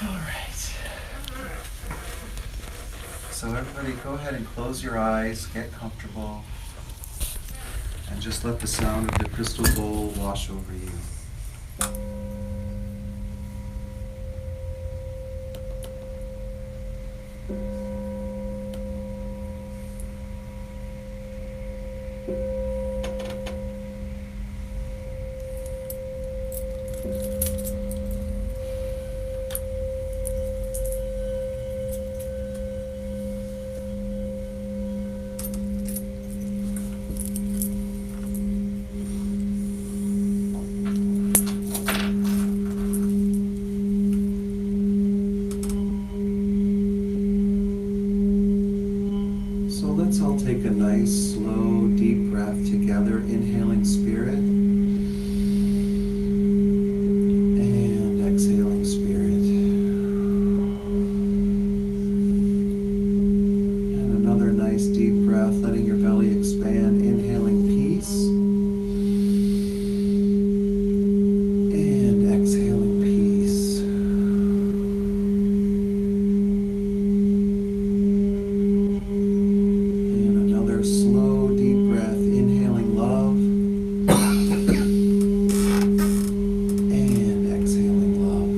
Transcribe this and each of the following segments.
All right. So everybody go ahead and close your eyes, get comfortable, and just let the sound of the crystal bowl wash over you. So let's all take a nice, slow, deep breath together, inhaling spirit and exhaling spirit. And another nice, deep breath, letting your belly expand, inhaling peace and exhaling peace. Slow, deep breath, inhaling love and exhaling love.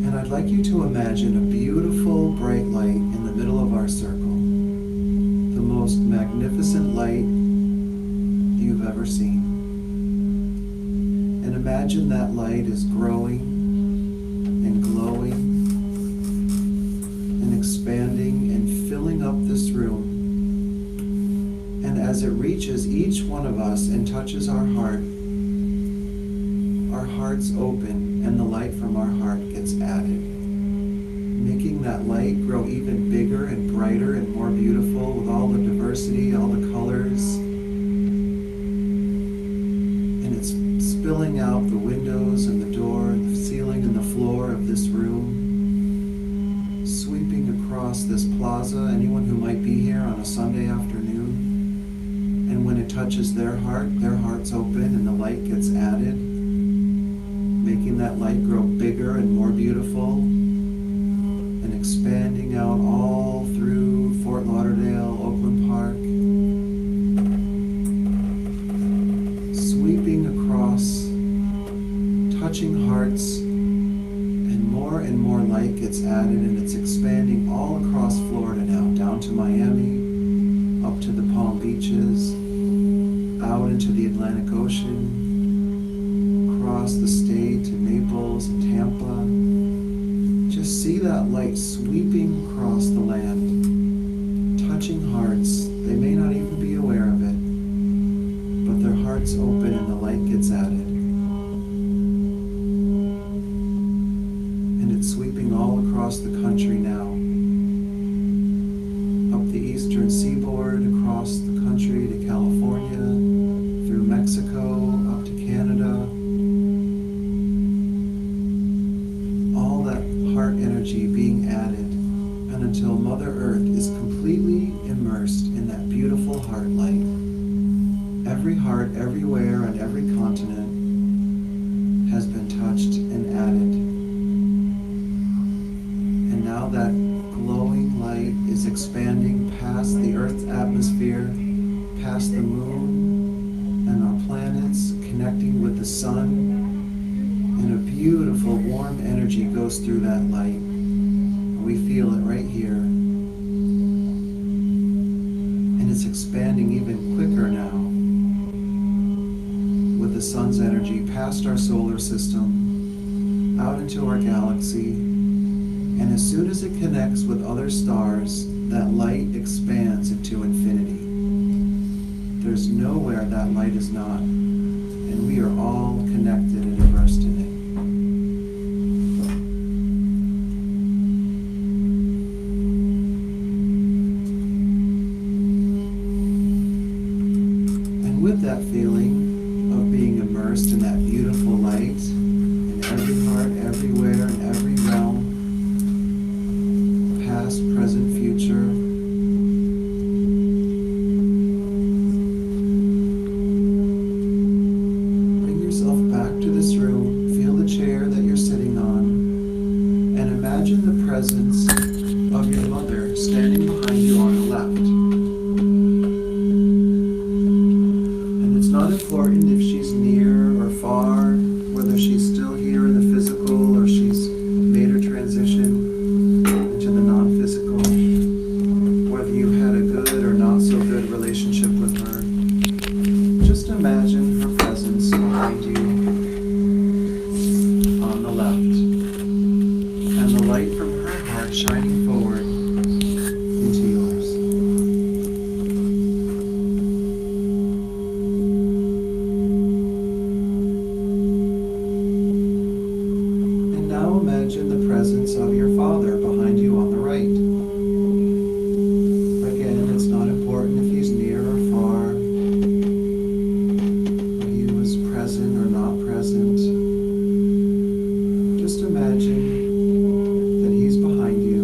And I'd like you to imagine a beautiful, bright light in the middle of our circle. The most magnificent light you've ever seen. And imagine that light is growing and glowing, expanding and filling up this room. And as it reaches each one of us and touches our hearts open and the light from our heart gets added, making that light grow even bigger and brighter and more beautiful with all the diversity, all the colors. And it's spilling out the windows and the door, the ceiling and the floor of this room, sweeping across this plaza, anyone who might be here on a Sunday afternoon. And when it touches their heart's open and the light gets added, making that light grow bigger and more beautiful and expanding out all through Fort Lauderdale, Oakland Park, sweeping across, touching hearts, and more light gets added, and it's expanding all across Florida now, down to Miami, up to the Palm Beaches, out into the Atlantic Ocean, across the state to Naples and Tampa. Just see that light sweeping across the land, touching hearts. They may not even be aware of it, but their hearts open and the light gets added. Sweeping all across the country now, up the eastern seaboard, across the country to California, through Mexico, up to Canada. All that heart energy being added, and until Mother Earth is completely immersed in that beautiful heart light. Every heart everywhere on every continent has been touched and added. Now that glowing light is expanding past the Earth's atmosphere, past the moon and our planets, connecting with the sun, and a beautiful warm energy goes through that light. We feel it right here. And it's expanding even quicker now with the sun's energy past our solar system, out into our galaxy. And as soon as it connects with other stars, that light expands into infinity. There's nowhere that light is not, and we are all connected and immersed in it. And with that feeling of being immersed in that beautiful light, in every heart, everywhere, in every realm, past, present, future. Bring yourself back to presence of your mother standing behind you on the left. And it's not important if she's near or far, whether she's still here in the physical or she's made her transition into the non-physical, whether you had a good or not so good relationship with her. Just imagine her presence behind you on the left, and the light from her heart shining forward into yours. And now imagine the presence of your father behind you on the right. Again, it's not important if he's near or far, if he was present or not present. Just imagine that he's behind you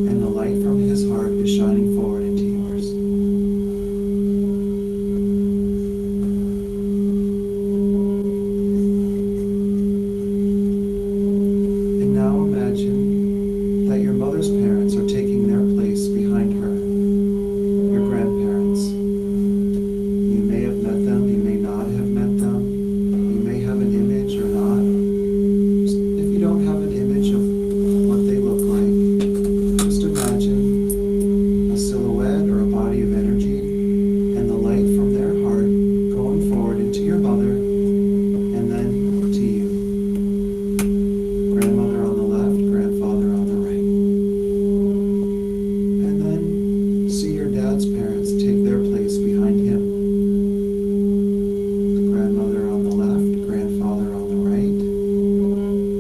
and the light from his heart is shining forward into yours. And now imagine that your mother's parents are taking their place behind her, your grandparents. You may have met them, you may not have met them, you may have an image or not. If you don't have an image of what they look like, just imagine a silhouette or a body of energy and the light from their heart going forward into your mother and then to you. Grandmother on the left, grandfather on the right. And then see your dad's parents take their place behind him. The grandmother on the left, grandfather on the right,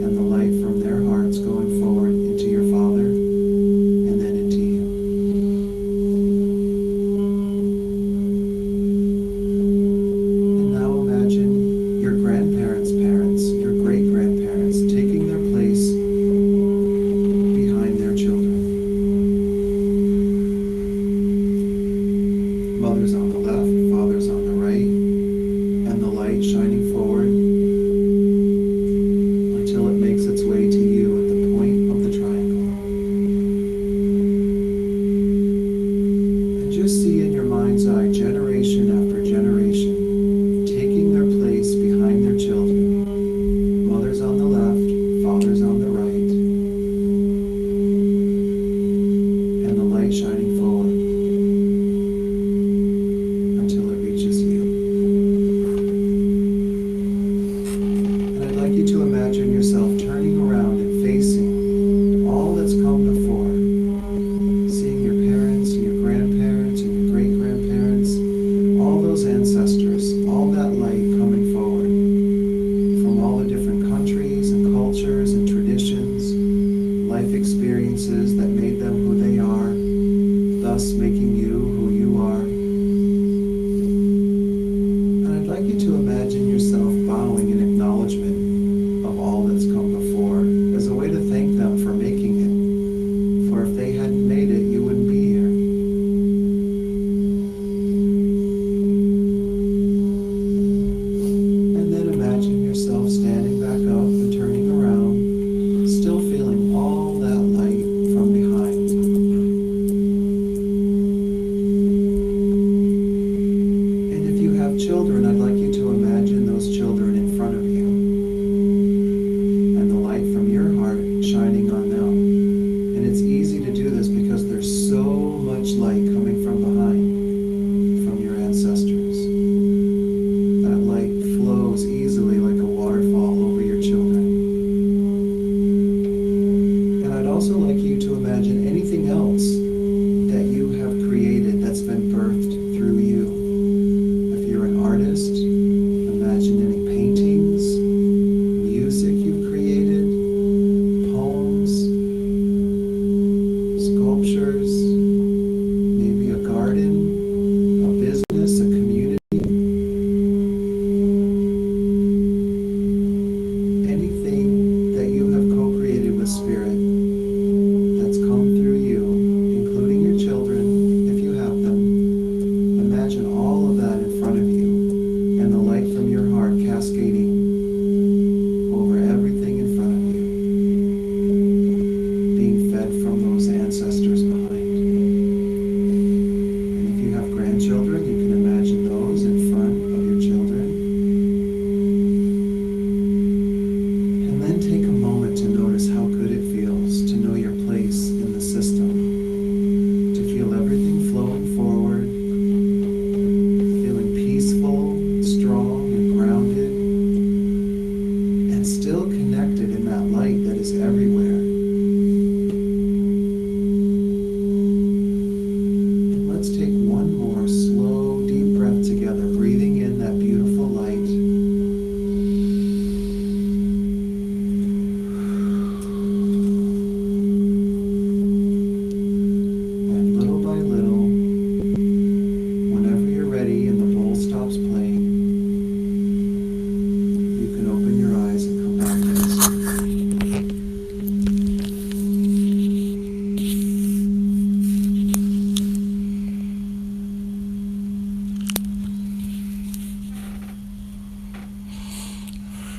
and the light from their hearts going forward into your father and then into you. And now imagine your grandparents' parents, your great-grandparents taking their place behind their children. Mother's on the left, father's on the right, and the light shining forward until it makes its way to you at the point of the triangle. And just see in your mind's eye generation after generation taking their place behind their children. Mother's on the left, father's on the right, and the light shining forward until it reaches you. And I'd like you to imagine yourself turning around and facing all that's come before, seeing your parents and your grandparents and your great-grandparents, all those ancestors, all that light coming forward from all the different countries and cultures and traditions, life experiences that made them who they are, thus making you who you are. And I'd like you to imagine